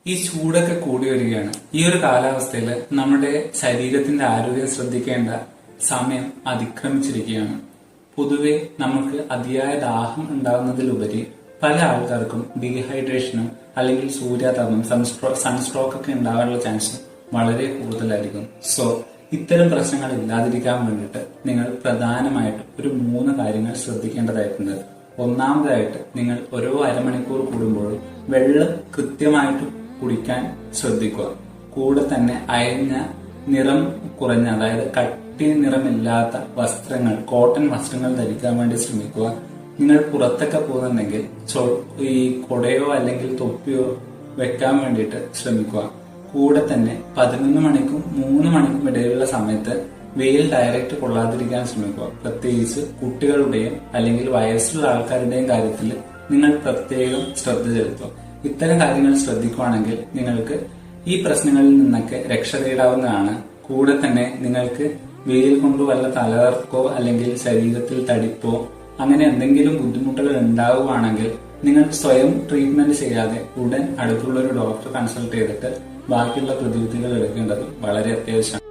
ഈ ചൂടൊക്കെ കൂടി വരികയാണ്. ഈ ഒരു കാലാവസ്ഥയിൽ നമ്മുടെ ശരീരത്തിന്റെ ആരോഗ്യം ശ്രദ്ധിക്കേണ്ട സമയം അതിക്രമിച്ചിരിക്കുകയാണ്. പൊതുവെ നമുക്ക് അതിയായ ദാഹം ഉണ്ടാകുന്നതിലുപരി പല ആൾക്കാർക്കും ഡീഹൈഡ്രേഷനും അല്ലെങ്കിൽ സൂര്യാതപം സൺസ്ട്രോക്ക് ഒക്കെ ഉണ്ടാകാനുള്ള ചാൻസ് വളരെ കൂടുതലായിരിക്കും. സോ ഇത്തരം പ്രശ്നങ്ങൾ ഇല്ലാതിരിക്കാൻ വേണ്ടിയിട്ട് നിങ്ങൾ പ്രധാനമായിട്ട് ഒരു 3 കാര്യങ്ങൾ ശ്രദ്ധിക്കേണ്ടതായിട്ടുണ്ട്. ഒന്നാമതായിട്ട് നിങ്ങൾ ഓരോ അരമണിക്കൂർ കൂടുമ്പോഴും വെള്ളം കൃത്യമായിട്ട് കുടിക്കാൻ ശ്രദ്ധിക്കുക. കൂടെ തന്നെ അയഞ്ഞ നിറം കുറഞ്ഞ, അതായത് കട്ടി നിറമില്ലാത്ത വസ്ത്രങ്ങൾ, കോട്ടൺ വസ്ത്രങ്ങൾ ധരിക്കാൻ വേണ്ടി ശ്രമിക്കുക. നിങ്ങൾ പുറത്തൊക്കെ പോകുന്നുണ്ടെങ്കിൽ ഈ കൊടയോ അല്ലെങ്കിൽ തൊപ്പിയോ വെക്കാൻ വേണ്ടിയിട്ട് ശ്രമിക്കുക. കൂടെ തന്നെ 11 മണിക്കും 3 മണിക്കും ഇടയിലുള്ള സമയത്ത് വെയിൽ ഡയറക്റ്റ് കൊള്ളാതിരിക്കാൻ ശ്രമിക്കുക. പ്രത്യേകിച്ച് കുട്ടികളുടെയും അല്ലെങ്കിൽ വയസ്സുള്ള ആൾക്കാരുടെയും കാര്യത്തിൽ നിങ്ങൾ പ്രത്യേകം ശ്രദ്ധ ചെലുത്തുക. ഇത്തരം കാര്യങ്ങൾ ശ്രദ്ധിക്കുകയാണെങ്കിൽ നിങ്ങൾക്ക് ഈ പ്രശ്നങ്ങളിൽ നിന്നൊക്കെ രക്ഷ നേടാവുന്നതാണ്. കൂടെ തന്നെ നിങ്ങൾക്ക് വെയിൽ കൊണ്ട് വല്ല തലകർക്കോ അല്ലെങ്കിൽ ശരീരത്തിൽ തടിപ്പോ അങ്ങനെ എന്തെങ്കിലും ബുദ്ധിമുട്ടുകൾ ഉണ്ടാവുകയാണെങ്കിൽ നിങ്ങൾ സ്വയം ട്രീറ്റ്മെന്റ് ചെയ്യാതെ ഉടൻ അടുത്തുള്ള ഒരു ഡോക്ടറെ കൺസൾട്ട് ചെയ്തിട്ട് ബാക്കിയുള്ള പ്രതിവിധികൾ എടുക്കേണ്ടത് വളരെ അത്യാവശ്യമാണ്.